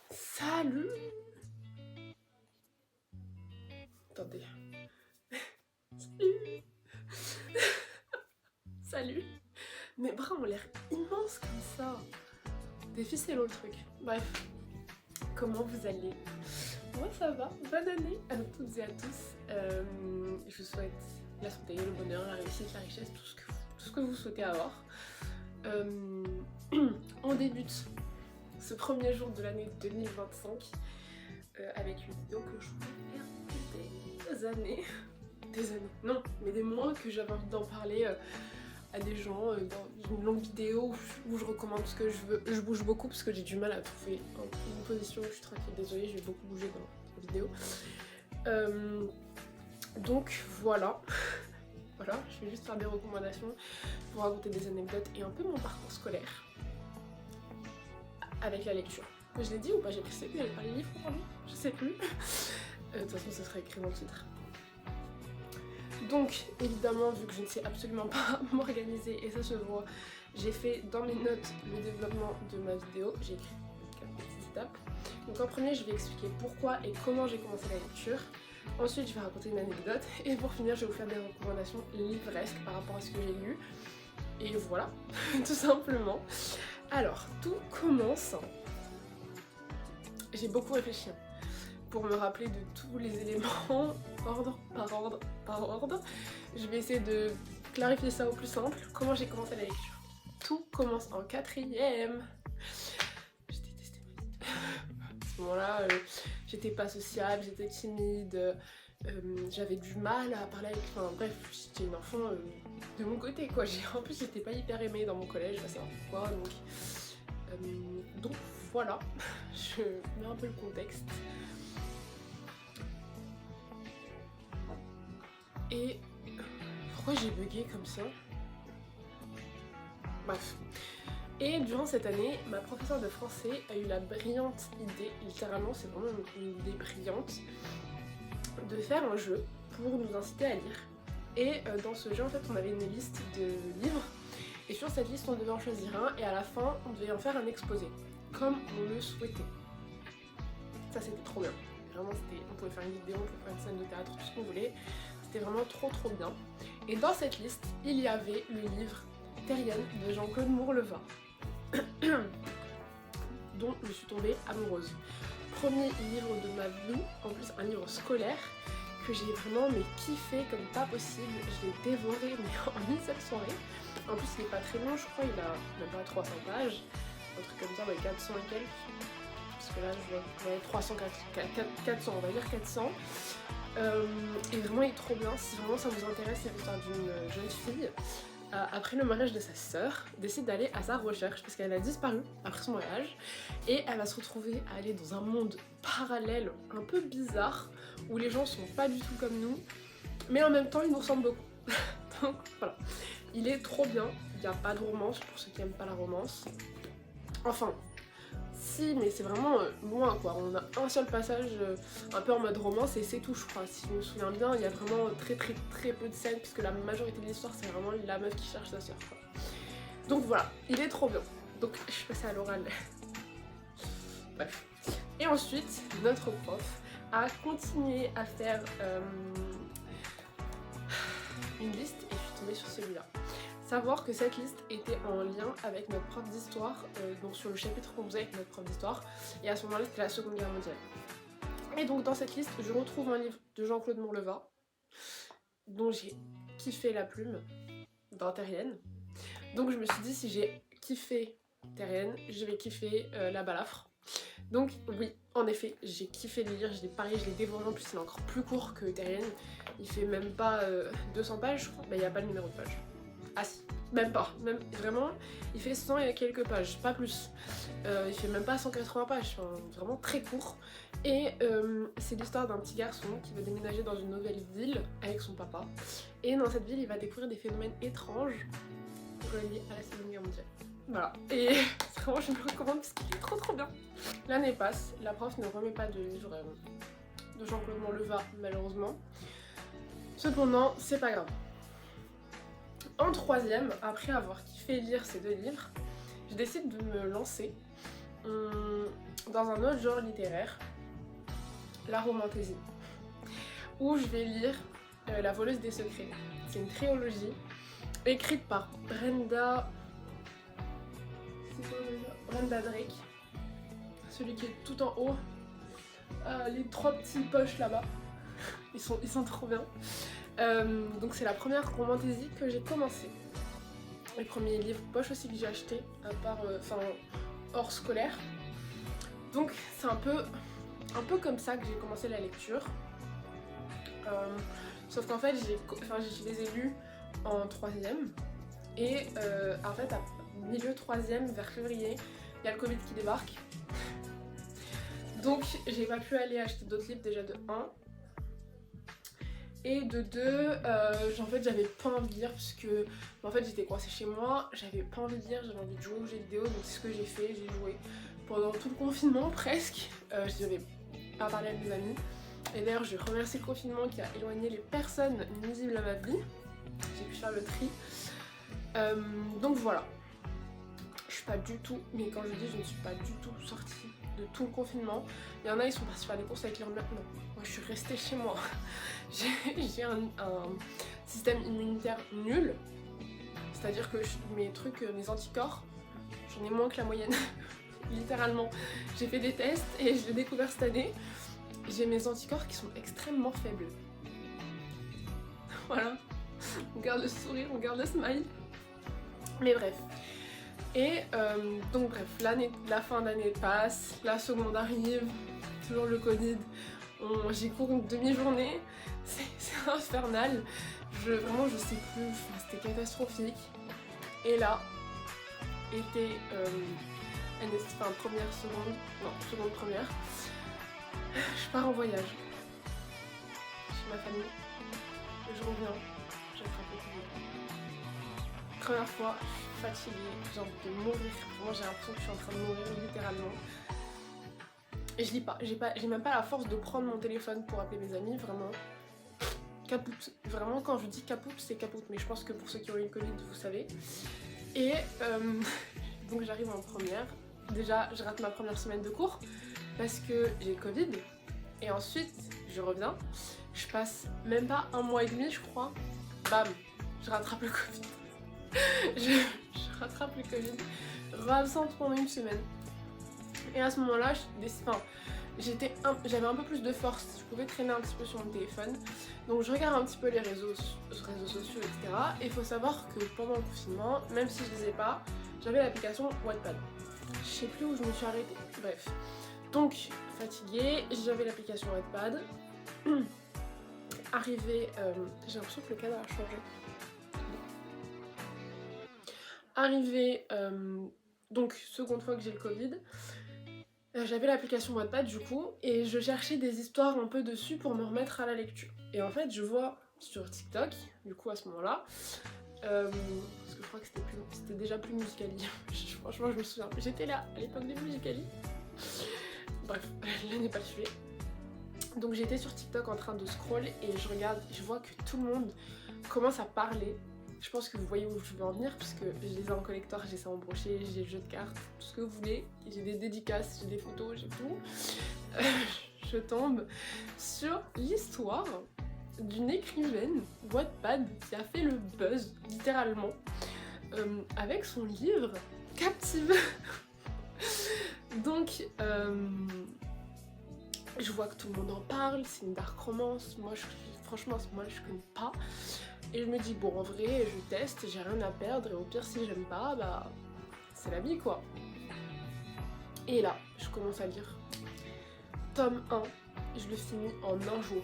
Salut. Attendez. Salut. Salut. Mes bras ont l'air immenses comme ça. Déficile le truc. Bref, comment vous allez? Moi ça va, bonne année à toutes et à tous. Je vous souhaite la santé, le bonheur, la réussite, la richesse, tout ce que vous souhaitez avoir. On débute ce premier jour de l'année 2025 avec une vidéo que je voulais faire des années. Des années, non, mais des mois que j'avais envie d'en parler à des gens dans une longue vidéo où je recommande ce que je veux. Je bouge beaucoup parce que j'ai du mal à trouver une position où je suis tranquille. Désolée, j'ai beaucoup bougé dans la vidéo. Donc voilà. Voilà, je vais juste faire des recommandations pour raconter des anecdotes et un peu mon parcours scolaire avec la lecture. Je l'ai dit ou pas? J'ai précisé que j'allais parler livres aujourd'hui? Je sais plus. De toute façon, ce sera écrit dans le titre. Donc, évidemment, vu que je ne sais absolument pas m'organiser, et ça se voit, j'ai fait dans mes notes le développement de ma vidéo. J'ai écrit 4 petites étapes. Donc en premier, je vais expliquer pourquoi et comment j'ai commencé la lecture. Ensuite, je vais raconter une anecdote. Et pour finir, je vais vous faire des recommandations livresques par rapport à ce que j'ai lu. Et voilà, tout simplement. Alors, tout commence... J'ai beaucoup réfléchi pour me rappeler de tous les éléments, ordre par ordre. Je vais essayer de clarifier ça au plus simple. Comment j'ai commencé la lecture? Tout commence en 4ème. J'ai détesté ma vie. À ce moment-là, j'étais pas sociable, j'étais timide, j'avais du mal à parler avec... Enfin bref, j'étais une enfant de mon côté quoi. En plus, j'étais pas hyper aimée dans mon collège, je sais pas savoir pourquoi, donc voilà, je mets un peu le contexte. Et pourquoi j'ai bugué comme ça? Bref. Et durant cette année, ma professeure de français a eu la brillante idée, littéralement c'est vraiment une idée brillante, de faire un jeu pour nous inciter à lire. Et dans ce jeu en fait on avait une liste de livres, et sur cette liste on devait en choisir un, et à la fin on devait en faire un exposé, comme on le souhaitait. Ça c'était trop bien. Vraiment on pouvait faire une vidéo, on pouvait faire une scène de théâtre, tout ce qu'on voulait. C'était vraiment trop bien. Et dans cette liste, il y avait le livre Terrienne de Jean-Claude Mourleva, dont je suis tombée amoureuse. Premier livre de ma vie, en plus un livre scolaire, que j'ai vraiment kiffé comme pas possible. Je l'ai dévoré mais en une seule soirée. En plus il est pas très long, je crois, il a même pas 300 pages, un truc comme ça, ouais, 400 et quelques. Parce que là je vois ouais, 300, 400, on va dire 400. Et vraiment il est trop bien. Si vraiment ça vous intéresse, c'est l'histoire d'une jeune fille après le mariage de sa sœur, décide d'aller à sa recherche parce qu'elle a disparu après son mariage, et elle va se retrouver à aller dans un monde parallèle un peu bizarre où les gens sont pas du tout comme nous, mais en même temps ils nous ressemblent beaucoup. Donc voilà, il est trop bien. Il n'y a pas de romance pour ceux qui aiment pas la romance. Enfin, si, mais c'est vraiment loin quoi. On a un seul passage un peu en mode romance et c'est tout, je crois. Si je me souviens bien, il y a vraiment très peu de scènes puisque la majorité de l'histoire c'est vraiment la meuf qui cherche sa sœur quoi. Donc voilà, il est trop bien. Donc je suis passée à l'oral. Bref. Et ensuite, notre prof a continué à faire une liste et je suis tombée sur celui-là. Savoir que cette liste était en lien avec notre prof d'histoire, donc sur le chapitre qu'on faisait avec notre prof d'histoire, et à ce moment-là c'était la Seconde Guerre mondiale. Et donc dans cette liste, je retrouve un livre de Jean-Claude Mourleva, dont j'ai kiffé la plume, dans Terrienne. Donc je me suis dit, si j'ai kiffé Terrienne, je vais kiffer La Balafre. Donc oui, en effet, j'ai kiffé le lire, je l'ai dévoré, en plus il est encore plus court que Terrienne, il fait même pas 200 pages je crois, mais il n'y a pas le numéro de page. Ah si, même pas, même vraiment, il fait 100 et quelques pages, pas plus. Il fait même pas 180 pages, enfin, vraiment très court. Et c'est l'histoire d'un petit garçon qui va déménager dans une nouvelle ville avec son papa. Et dans cette ville, il va découvrir des phénomènes étranges reliés à la Seconde Guerre mondiale. Voilà, et vraiment je me le recommande parce qu'il est trop bien. L'année passe, la prof ne remet pas de livre de Jean-Claude Mourleva malheureusement. Cependant, c'est pas grave. En 3ème, après avoir kiffé lire ces deux livres, je décide de me lancer dans un autre genre littéraire, la romantasy, où je vais lire La voleuse des secrets. C'est une trilogie écrite par Brenda Drake, celui qui est tout en haut, les 3 petits poches là-bas, ils sont trop bien. Donc c'est la première romantasy que j'ai commencé. Les premiers livres poche aussi que j'ai acheté, à part, hors scolaire. Donc c'est un peu comme ça que j'ai commencé la lecture. Sauf qu'en fait, je les ai lus en 3ème. Et en fait, à milieu 3ème, vers février, il y a le Covid qui débarque. Donc j'ai pas pu aller acheter d'autres livres, déjà de 1. Et de 2, en fait j'avais pas envie de lire parce que en fait j'étais coincée chez moi, j'avais pas envie de lire, j'avais envie de jouer aux jeux vidéo, donc c'est ce que j'ai fait, j'ai joué pendant tout le confinement presque. Je n'avais pas parlé à mes amis. Et d'ailleurs je remercie le confinement qui a éloigné les personnes nuisibles à ma vie. J'ai pu faire le tri. Donc voilà. Je suis pas du tout, mais quand je dis je ne suis pas du tout sortie de tout le confinement. Il y en a, ils sont partis faire des courses avec leur mère. Non, moi je suis restée chez moi. J'ai un système immunitaire nul. C'est-à-dire que mes anticorps, j'en ai moins que la moyenne. Littéralement. J'ai fait des tests et je l'ai découvert cette année. J'ai mes anticorps qui sont extrêmement faibles. Voilà. On garde le sourire, on garde le smile. Mais bref. Et donc bref, la fin d'année passe, la seconde arrive, toujours le Covid, j'y cours une demi-journée, c'est infernal, vraiment je sais plus, c'était catastrophique. Et là, première, je pars en voyage chez ma famille, je reviens, j'attrape le Covid. Première fois, fatiguée, j'ai envie de mourir, vraiment j'ai l'impression que je suis en train de mourir littéralement. Et je lis pas, j'ai même pas la force de prendre mon téléphone pour appeler mes amis, vraiment. Capoute, vraiment quand je dis capoute, c'est capoute, mais je pense que pour ceux qui ont eu le Covid, vous savez. Et donc j'arrive en première, déjà je rate ma première semaine de cours parce que j'ai le Covid. Et ensuite je reviens, je passe même pas 1 mois et demi je crois, bam, je rattrape le Covid. Je rattrape le Covid, absente pendant 1 semaine. Et à ce moment-là, j'avais un peu plus de force, je pouvais traîner un petit peu sur mon téléphone. Donc je regarde un petit peu les réseaux sociaux, etc. Et il faut savoir que pendant le confinement, même si je ne les ai pas, j'avais l'application Wattpad. Je sais plus où je me suis arrêtée, bref. Donc, fatiguée, j'avais l'application Wattpad. Arrivé, j'ai l'impression que le cadre a changé. Arrivé, donc seconde fois que j'ai le Covid, j'avais l'application Wattpad du coup, et je cherchais des histoires un peu dessus pour me remettre à la lecture. Et en fait, je vois sur TikTok, du coup à ce moment-là, parce que je crois que c'était déjà plus Musical.ly. Franchement, je me souviens, j'étais là à l'époque de Musical.ly. Bref, l'année pas suivie. Donc j'étais sur TikTok en train de scroll et je regarde, je vois que tout le monde commence à parler. Je pense que vous voyez où je veux en venir, puisque je les ai en collector, j'ai ça en brochet, j'ai le jeu de cartes, tout ce que vous voulez. J'ai des dédicaces, j'ai des photos, j'ai tout. Je tombe sur l'histoire d'une écrivaine Wattpad qui a fait le buzz, littéralement, avec son livre Captive. Donc, je vois que tout le monde en parle, c'est une dark romance. Franchement, moi je connais pas. Et je me dis, bon, en vrai, je teste, j'ai rien à perdre, et au pire, si j'aime pas, bah, c'est la vie, quoi. Et là, je commence à lire. Tome 1, je le finis en 1 jour.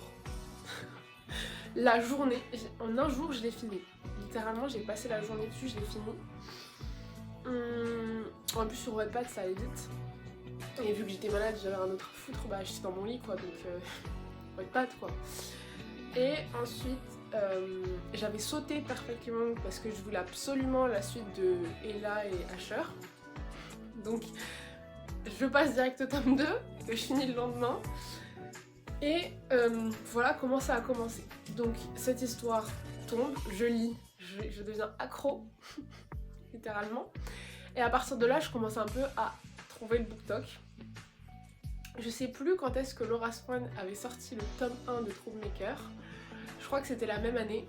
La journée, en 1 jour, je l'ai fini. Littéralement, j'ai passé la journée dessus, je l'ai fini. En plus, sur Wattpad, ça allait vite. Et vu que j'étais malade, j'avais un autre à foutre, bah, j'étais dans mon lit, quoi, donc Wattpad, quoi. Et ensuite, j'avais sauté Perfect Monk parce que je voulais absolument la suite de Ella et Asher. Donc je passe direct au tome 2, que je finis le lendemain. Et voilà comment ça a commencé. Donc cette histoire tombe, je lis, je deviens accro, littéralement. Et à partir de là, je commence un peu à trouvé le BookTok. Je sais plus quand est-ce que Laura Swan avait sorti le tome 1 de Troublemaker. Je crois que c'était la même année.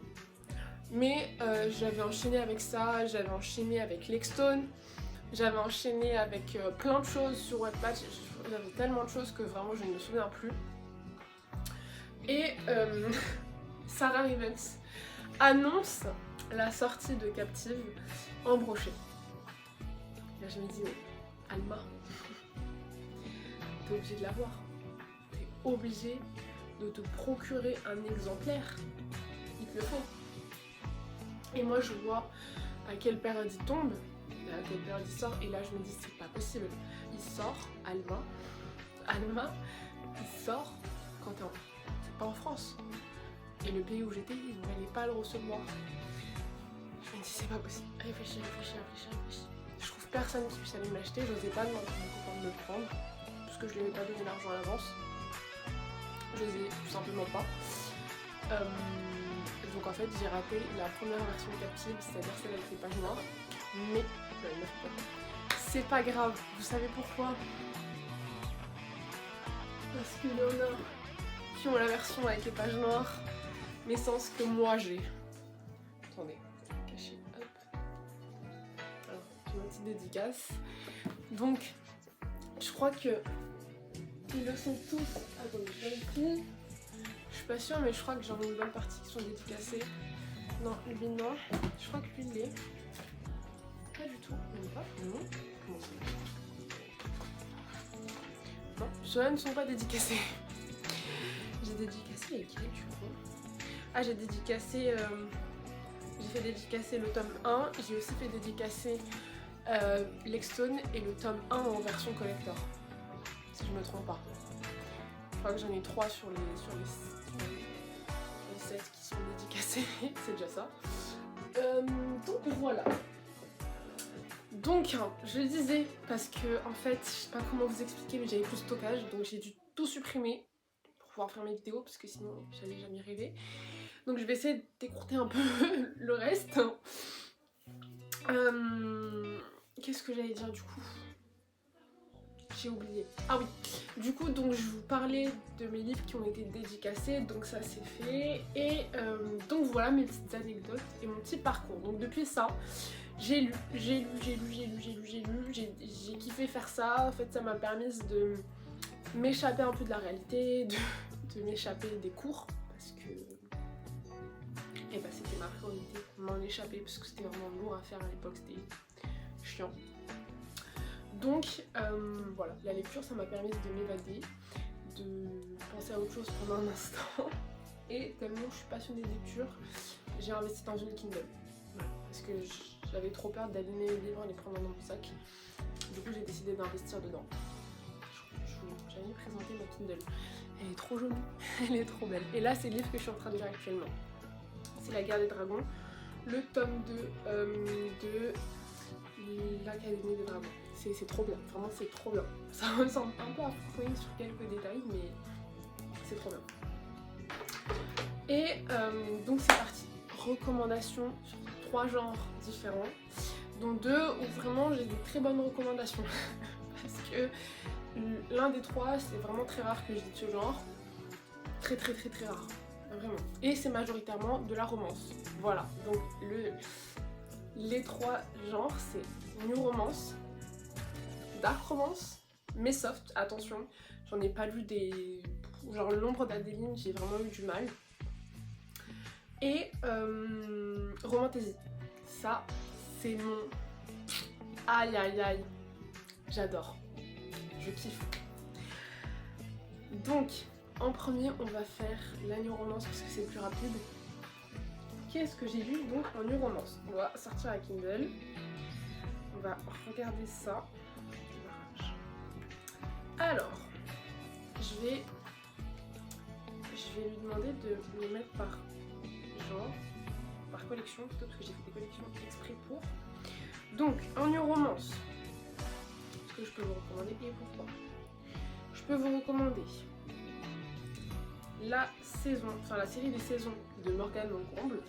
Mais j'avais enchaîné avec ça, j'avais enchaîné avec Lexstone, j'avais enchaîné avec plein de choses sur Wattpad. J'avais tellement de choses que vraiment je ne me souviens plus. Et Sarah Rivens annonce la sortie de Captive en brochet. Là je me dis, mais Alma, t'es obligée de l'avoir. T'es obligée de te procurer un exemplaire. Il te le faut. Et moi je vois à quelle période il tombe, à quelle période il sort, et là je me dis c'est pas possible. Il sort, Alma, il sort quand t'es c'est pas en France. Et le pays où j'étais, ils n'allaient pas le recevoir. Je me dis c'est pas possible. Réfléchis. Je trouve personne qui puisse aller me l'acheter, j'osais pas demander à mon copain de me le prendre, parce que je lui avais pas donné l'argent à l'avance. J'osais tout simplement pas. Donc en fait j'ai raté la première version Captive, c'est-à-dire celle avec les pages noires, mais c'est pas grave, vous savez pourquoi? Parce qu'il y en a qui ont la version avec les pages noires, mais sans ce que moi j'ai. Attendez, caché, hop. Alors, j'ai ma petite dédicace. Donc, je crois que ils le sont tous. Attendez, je vérifie. Je suis pas sûre, mais je crois que j'en ai une bonne partie qui sont dédicacées. Non, lui non. Je crois que lui il l'est. Pas du tout. Il pas. Non. Comment ça? Non, ceux-là ne sont pas dédicacés. J'ai dédicacé lesquels du coup? Ah, j'ai dédicacé. J'ai fait dédicacer le tome 1. J'ai aussi fait dédicacer Lexstone et le tome 1 en version collector. Si je me trompe pas. Je crois que j'en ai 3 sur les 7 qui sont dédicacés, c'est déjà ça. Donc voilà. Donc je le disais parce que en fait, je sais pas comment vous expliquer, mais j'avais plus de stockage, donc j'ai dû tout supprimer pour pouvoir faire mes vidéos parce que sinon j'allais jamais y arriver. Donc je vais essayer d'écourter un peu le reste. Qu'est-ce que j'allais dire du coup? J'ai oublié. Ah oui, du coup donc je vous parlais de mes livres qui ont été dédicacés, donc ça c'est fait. Et donc voilà mes petites anecdotes et mon petit parcours. Donc depuis ça, j'ai kiffé faire ça. En fait ça m'a permis de m'échapper un peu de la réalité, de m'échapper des cours, parce que et bah, c'était ma priorité, m'en échapper, parce que c'était vraiment lourd à faire à l'époque, c'était chiant. Donc voilà, la lecture ça m'a permis de m'évader, de penser à autre chose pendant un instant. Et tellement je suis passionnée de lecture, j'ai investi dans une Kindle. Voilà, parce que j'avais trop peur d'abîmer les livres et les prendre dans mon sac. Du coup j'ai décidé d'investir dedans. J'avais présenté ma Kindle. Elle est trop jolie, elle est trop belle. Et là c'est le livre que je suis en train de lire actuellement. C'est La Guerre des Dragons, le tome 2 de l'Académie des Dragons. C'est trop bien, vraiment c'est trop bien. Ça ressemble un peu à Fouine sur quelques détails, mais c'est trop bien. Et donc c'est parti. Recommandations sur 3 genres différents, dont 2 où vraiment j'ai des très bonnes recommandations. Parce que l'un des 3 c'est vraiment très rare que je dise ce genre. Très rare. Vraiment. Et c'est majoritairement de la romance. Voilà, donc les 3 genres c'est New Romance, Dark Romance, mais soft, attention, j'en ai pas lu des... genre L'ombre d'Adéline, j'ai vraiment eu du mal. Et Romantasy, ça c'est mon... Aïe, j'adore, je kiffe. Donc, en premier, on va faire la New Romance parce que c'est plus rapide. Qu'est-ce que j'ai lu donc en New Romance? On va sortir la Kindle. On va regarder ça. Alors, je vais lui demander de les mettre par genre, par collection plutôt, parce que j'ai fait des collections exprès pour. Donc, en New Romance, ce que je peux vous recommander et pourquoi? Je peux vous recommander la saison, enfin la série des saisons de Morgane Moncomble,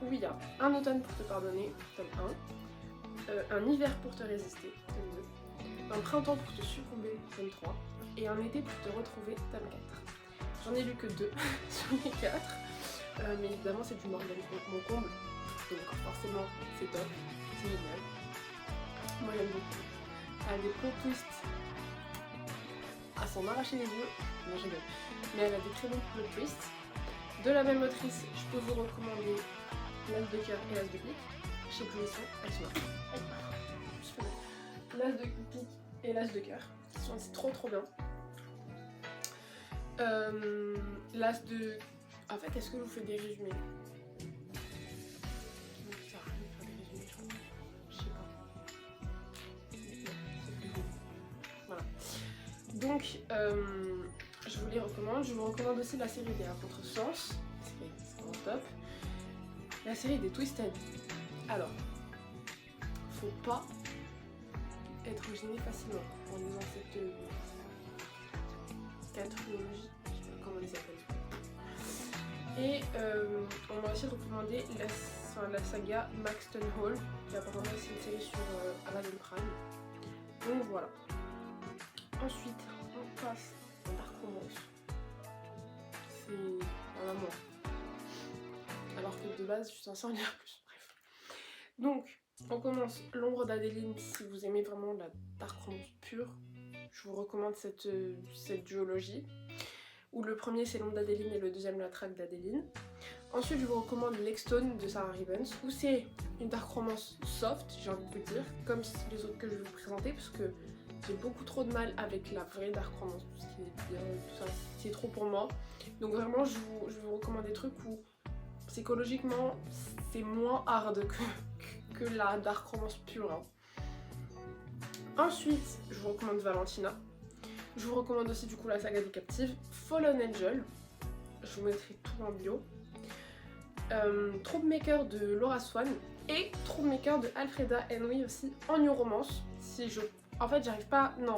où il y a Un automne pour te pardonner, tome 1, Un hiver pour te résister, tome un printemps pour te succomber, tome 3, et un été pour te retrouver, tome 4. J'en ai lu que 2 sur les 4, mais évidemment c'est du Morgan mon comble, donc forcément c'est top, c'est génial. Moi j'aime beaucoup. Elle a des plot twists à s'en arracher les yeux, non je rigole, mais elle a des très bons plot twists. De la même autrice, je peux vous recommander L'As de cœur et L'As de pique. Je sais plus où ils sont, elles sont là. L'As de pique et L'As de cœur, c'est trop bien. L'As de... En fait, est-ce que je vous fais des résumés? Ça sert à rien de faire des résumés, je crois. Je sais pas. Voilà. Donc, je vous les recommande. Je vous recommande aussi la série des Contresens. C'est vraiment top. La série des Twisted. Alors, faut pas être gêné facilement en lisant cette trilogie. Je sais pas comment ils s'appellent. Et on m'a aussi recommandé la saga Maxton Hall, qui apparemment c'est une série sur Amazon Prime. Donc voilà. Ensuite, on passe à Dark Romance. C'est un amour. Alors que de base, je suis censée en lire plus. Bref. Donc, on commence L'ombre d'Adeline. Si vous aimez vraiment la Dark Romance pure, je vous recommande cette duologie. Où le premier c'est L'ombre d'Adeline et le deuxième La traque d'Adeline. Ensuite, je vous recommande Lexstone de Sarah Rivens, où c'est une dark romance soft, j'ai envie de vous dire, comme les autres que je vais vous présenter, parce que j'ai beaucoup trop de mal avec la vraie dark romance, tout ce qui est bien, tout ça, c'est trop pour moi. Donc vraiment, je vous recommande des trucs où psychologiquement, c'est moins hard que la dark romance pure. Hein. Ensuite, je vous recommande Valentina. Je vous recommande aussi du coup la saga des captives, Fallen Angel, je vous mettrai tout en bio, Troublemaker de Laura Swan et Troublemaker de Alfreda Henry aussi en new romance. En fait j'arrive pas, non,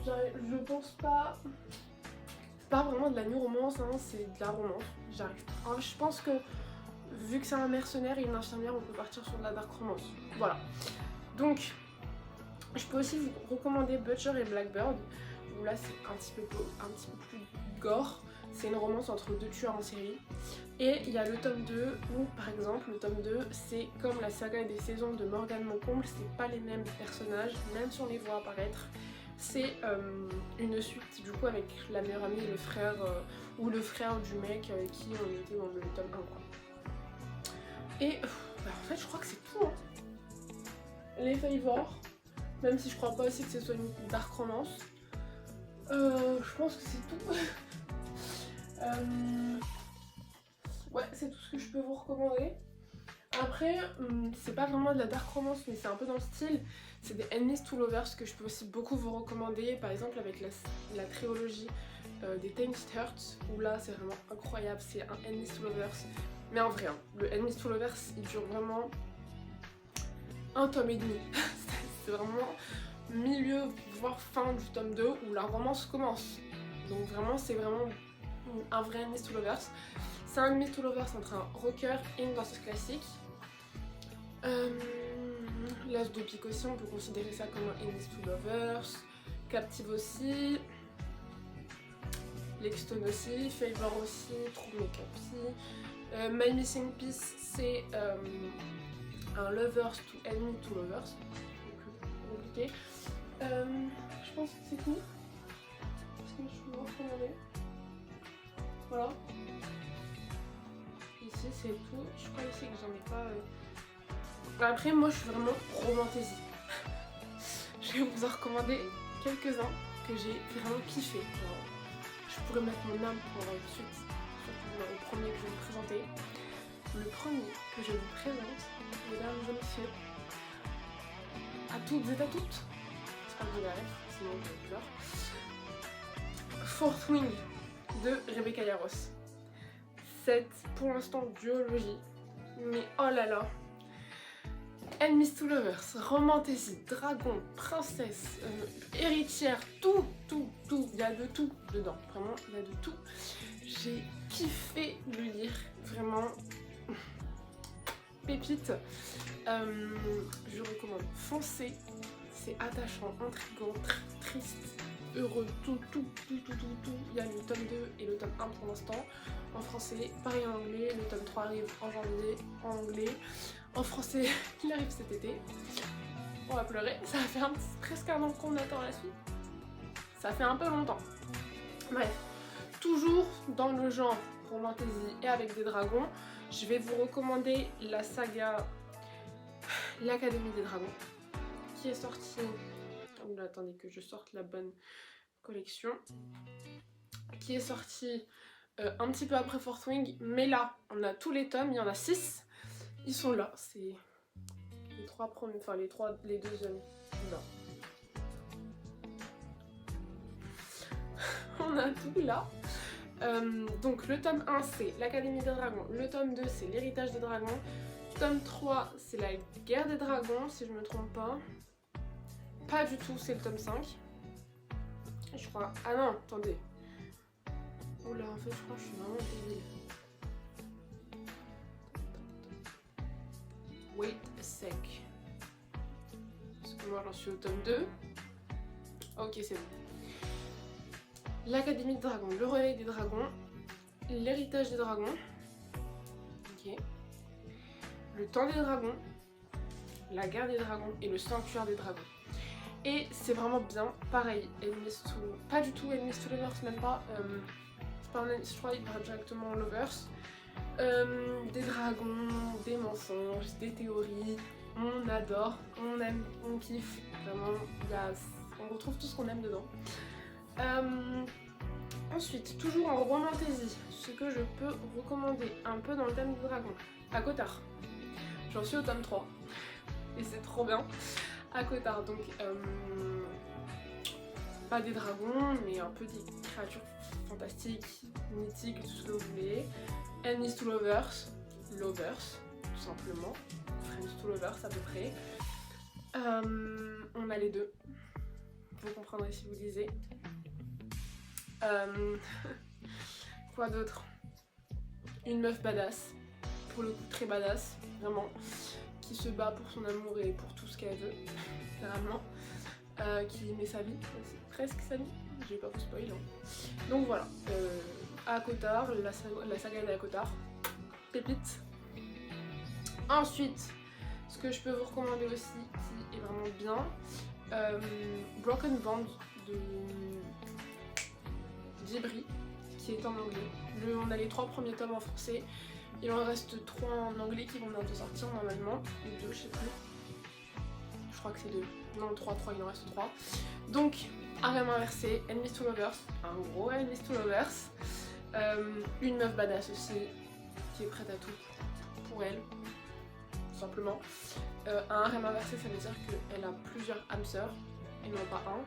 je pense pas, c'est pas vraiment de la new romance, hein, c'est de la romance, j'arrive pas. Je pense que vu que c'est un mercenaire et une infirmière, on peut partir sur de la dark romance, voilà. Donc, je peux aussi vous recommander Butcher et Blackbird, où là c'est un petit peu plus gore, c'est une romance entre deux tueurs en série. Et il y a le tome 2 où par exemple le tome 2 c'est comme la saga des saisons de Morgan Moncomble, c'est pas les mêmes personnages, même si on les voit apparaître. C'est une suite du coup avec la meilleure amie et le frère, ou le frère du mec avec qui on était dans le tome 1 quoi. Et en fait je crois que c'est tout hein. Les Favors, même si je crois pas aussi que ce soit une dark romance. Je pense que c'est tout. Ouais, c'est tout ce que je peux vous recommander. Après, c'est pas vraiment de la dark romance, mais c'est un peu dans le style. C'est des Enemies to Lovers que je peux aussi beaucoup vous recommander. Par exemple, avec la trilogie des Tainted Hearts, où là c'est vraiment incroyable. C'est un Enemies to Lovers. Mais en vrai, hein, le Enemies to Lovers il dure vraiment un tome et demi. C'est vraiment milieu voire fin du tome 2 où la romance commence. Donc vraiment c'est vraiment un vrai Enemies to Lovers. C'est un Enemies to Lovers entre un rocker et une danseuse classique. L'As de pique aussi, on peut considérer ça comme un Enemies to Lovers. Captive aussi. Lexstone aussi. Favor aussi. Troublemaker aussi. My Missing Piece c'est un Lovers to Enemy to Lovers. Compliqué. Je pense que c'est tout. Est-ce que je peux vous recommander? Voilà. Ici c'est tout. Je crois ici que j'en ai pas. Après moi je suis vraiment romantésie. Je vais vous en recommander quelques-uns que j'ai vraiment kiffé. Genre, je pourrais mettre mon âme pour suite. Surtout le premier que je vais vous présenter. Le premier que je vous présente, mesdames et messieurs, à toutes et à toutes. J'espère que vous allez, sinon je pleure. Fourth Wing de Rebecca Yarros. Cette, pour l'instant, duologie. Mais oh là là. Enemies to Lovers, romantésie, dragon, princesse, héritière, tout. Il y a de tout dedans. Vraiment, il y a de tout. J'ai kiffé le lire. Vraiment. Pépite. Je recommande. Foncez. c'est attachant, intriguant, triste, heureux, tout. Il y a le tome 2 et le tome 1 pour l'instant en français, pareil en anglais, le tome 3 arrive en janvier en anglais, en français il arrive cet été. On va pleurer, ça va faire presque un an qu'on attend la suite. Ça fait un peu longtemps. Bref, toujours dans le genre romantasy et avec des dragons, je vais vous recommander la saga L'Académie des Dragons, qui est sortie... Oh là, attendez que je sorte la bonne collection. Qui est sortie un petit peu après Fourth Wing, mais là, on a tous les tomes, il y en a 6. Ils sont là, c'est les 3 premiers, enfin les deux là. On a tout là. Donc le tome 1 c'est l'Académie des Dragons, le tome 2 c'est l'Héritage des Dragons, tome 3 c'est la Guerre des Dragons si je me trompe pas. Pas du tout, c'est le tome 5. Je crois. Ah non, attendez. Oula, en fait je crois que je suis vraiment débile. Wait a sec. Parce que moi j'en suis au tome 2. Ok, c'est bon. L'Académie des Dragons, le Réveil des Dragons, l'Héritage des Dragons, ok, le Temps des Dragons, la Guerre des Dragons et le Sanctuaire des Dragons. Et c'est vraiment bien, pareil, Enemies to... pas du tout Enemies to Lovers, même pas, c'est pas un Enemies to Lovers, il parle directement en Lovers. Des dragons, des mensonges, des théories, on adore, on aime, on kiffe, vraiment, on retrouve tout ce qu'on aime dedans. Ensuite, toujours en romantasy, ce que je peux recommander un peu dans le thème du dragon, ACOTAR. J'en suis au tome 3 et c'est trop bien. ACOTAR, donc pas des dragons, mais un peu des créatures fantastiques, mythiques, tout ce que vous voulez. Enemies to Lovers, tout simplement. Friends to Lovers à peu près. On a les deux. Vous comprendrez si vous lisez. Quoi d'autre? Une meuf badass, pour le coup très badass, vraiment, qui se bat pour son amour et pour tout ce qu'elle veut, littéralement, qui met sa vie, presque sa vie, je vais pas vous spoiler. Hein. Donc voilà, ACOTAR, la saga d'ACOTAR, pépite. Ensuite, ce que je peux vous recommander aussi, qui est vraiment bien, Broken Bond de Dibri, qui est en anglais. On a les 3 premiers tomes en français, il en reste 3 en anglais qui vont bientôt sortir normalement, ou 2, je sais plus. Je crois que c'est 2. Non, 3, il en reste 3. Donc, harem inversé, Enemies to Lovers, un gros Enemies to Lovers, une meuf badass aussi, qui est prête à tout pour elle, tout simplement. Un harem inversé, ça veut dire qu'elle a plusieurs âmes sœurs, et non pas un.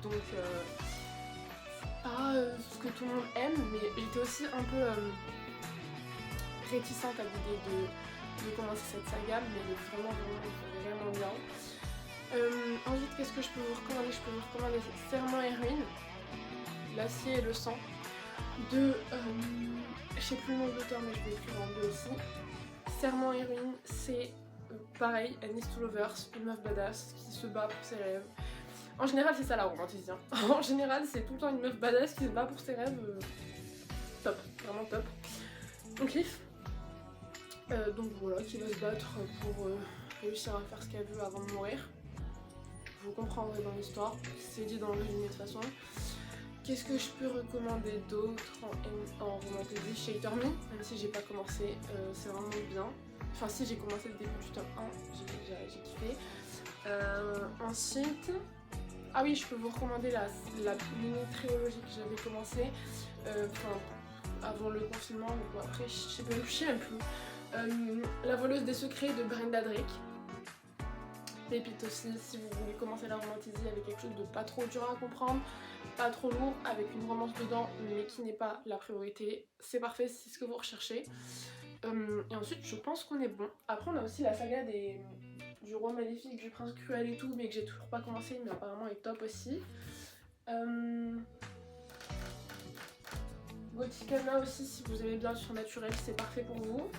Donc, pas ce que tout le monde aime, mais j'étais aussi un peu réticente à l'idée de commencer cette saga, mais elle est vraiment bien. Ensuite, qu'est-ce que je peux vous recommander? Je peux vous recommander Serment et Ruine, L'acier et le sang, de... je sais plus le nom de l'auteur, mais je vais écrire en deux aussi. Serment et Ruine, c'est pareil, Enemies to Lovers, une meuf badass qui se bat pour ses rêves. En général, c'est ça la romantisme. En général, c'est tout le temps une meuf badass qui se bat pour ses rêves. Top, vraiment top. On kiffe. Donc voilà, qui va se battre pour réussir à faire ce qu'elle veut avant de mourir. Vous comprendrez dans l'histoire, c'est dit dans le résumé de toute façon. Qu'est-ce que je peux recommander d'autre en romantasy? Shatter Me, même si j'ai pas commencé, c'est vraiment bien. Enfin si, j'ai commencé le début du tome 1, j'ai kiffé. Ensuite... Ah oui, je peux vous recommander la mini-trilogie que j'avais commencé avant le confinement, ou après, je sais même plus. La voleuse des secrets de Brenda Drake. Pépite aussi, si vous voulez commencer la romantasy avec quelque chose de pas trop dur à comprendre, pas trop lourd, avec une romance dedans, mais qui n'est pas la priorité. C'est parfait, c'est ce que vous recherchez. Et ensuite, je pense qu'on est bon. Après, on a aussi la saga du roi maléfique, du prince cruel et tout, mais que j'ai toujours pas commencé, mais apparemment est top aussi. Gothicana aussi, si vous aimez bien le surnaturel, c'est parfait pour vous.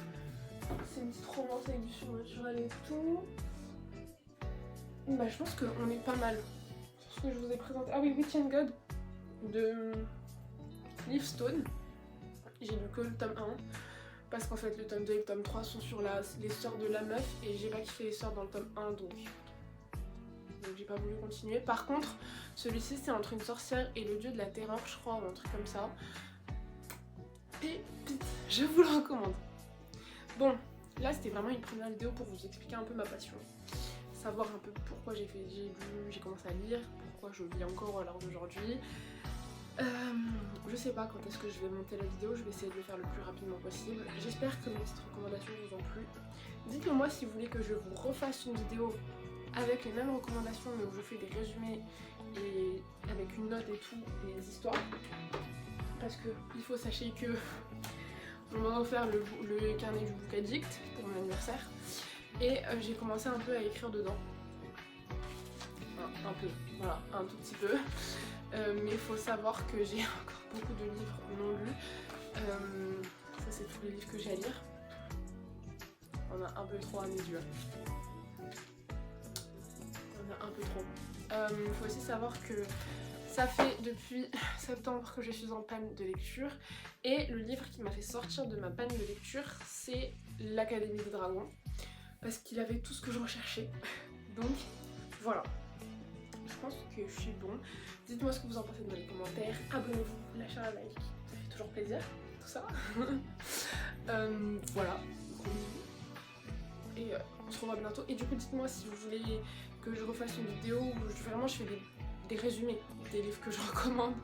C'est une petite romance avec du surnaturel et tout. Bah, je pense qu'on est pas mal sur ce que je vous ai présenté. Ah oui, Witch and God de Liv Stone. J'ai lu que le tome 1 parce qu'en fait le tome 2 et le tome 3 sont sur les sœurs de la meuf et j'ai pas kiffé les sœurs dans le tome 1 donc j'ai pas voulu continuer. Par contre celui-ci c'est entre une sorcière et le dieu de la terreur je crois ou un truc comme ça. Pépite, je vous le recommande. Bon, là c'était vraiment une première vidéo pour vous expliquer un peu ma passion. Savoir un peu pourquoi j'ai commencé à lire, pourquoi je lis encore à l'heure d'aujourd'hui. Je sais pas quand est-ce que je vais monter la vidéo, je vais essayer de le faire le plus rapidement possible. J'espère que mes petites recommandations vous ont plu. Dites-le moi si vous voulez que je vous refasse une vidéo avec les mêmes recommandations mais où je fais des résumés et avec une note et tout, les histoires. Parce que il faut sachez que on m'a offert le carnet du book addict pour mon anniversaire et j'ai commencé un peu à écrire dedans. Un peu, voilà, un tout petit peu. Mais il faut savoir que j'ai encore beaucoup de livres non lus. Ça c'est tous les livres que j'ai à lire. On a un peu trop à mes yeux. On a un peu trop. Il faut aussi savoir que ça fait depuis septembre que je suis en panne de lecture. Et le livre qui m'a fait sortir de ma panne de lecture, c'est l'Académie des Dragons. Parce qu'il avait tout ce que je recherchais. Donc voilà. Je pense que je suis bon. Dites-moi ce que vous en pensez dans les commentaires. Abonnez-vous, lâchez un like, ça fait toujours plaisir, tout ça. Voilà, gros bisous. Et on se revoit bientôt. Et du coup, dites-moi si vous voulez que je refasse une vidéo où vraiment je fais des résumés des livres que je recommande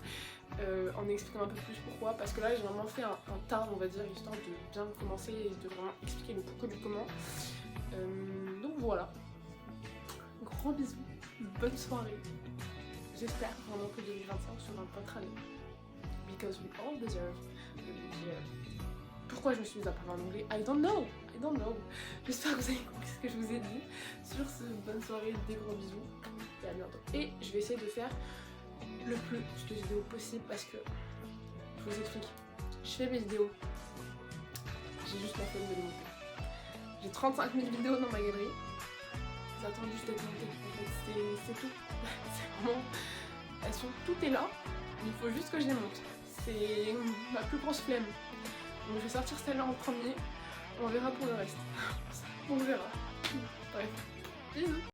en expliquant un peu plus pourquoi. Parce que là, j'ai vraiment fait un tas, on va dire, histoire de bien commencer et de vraiment expliquer le pourquoi du comment. Donc voilà. Gros bisous, bonne soirée. J'espère vraiment que 2025 sera votre année. Because we all deserve a good year. Pourquoi je me suis mise à parler en anglais? I don't know. J'espère que vous avez compris ce que je vous ai dit. Sur ce, bonne soirée, des gros bisous et à bientôt. Et je vais essayer de faire le plus de vidéos possible parce que, je vous explique, je fais mes vidéos. J'ai juste la flemme de les monter. J'ai 35 000 vidéos dans ma galerie. J'attends juste d'être montées. En fait, c'est tout. C'est vraiment... Tout est là, il faut juste que je les monte. C'est ma plus grosse flemme. Donc je vais sortir celle-là en premier, on verra pour le reste. On verra. Bref, bisous.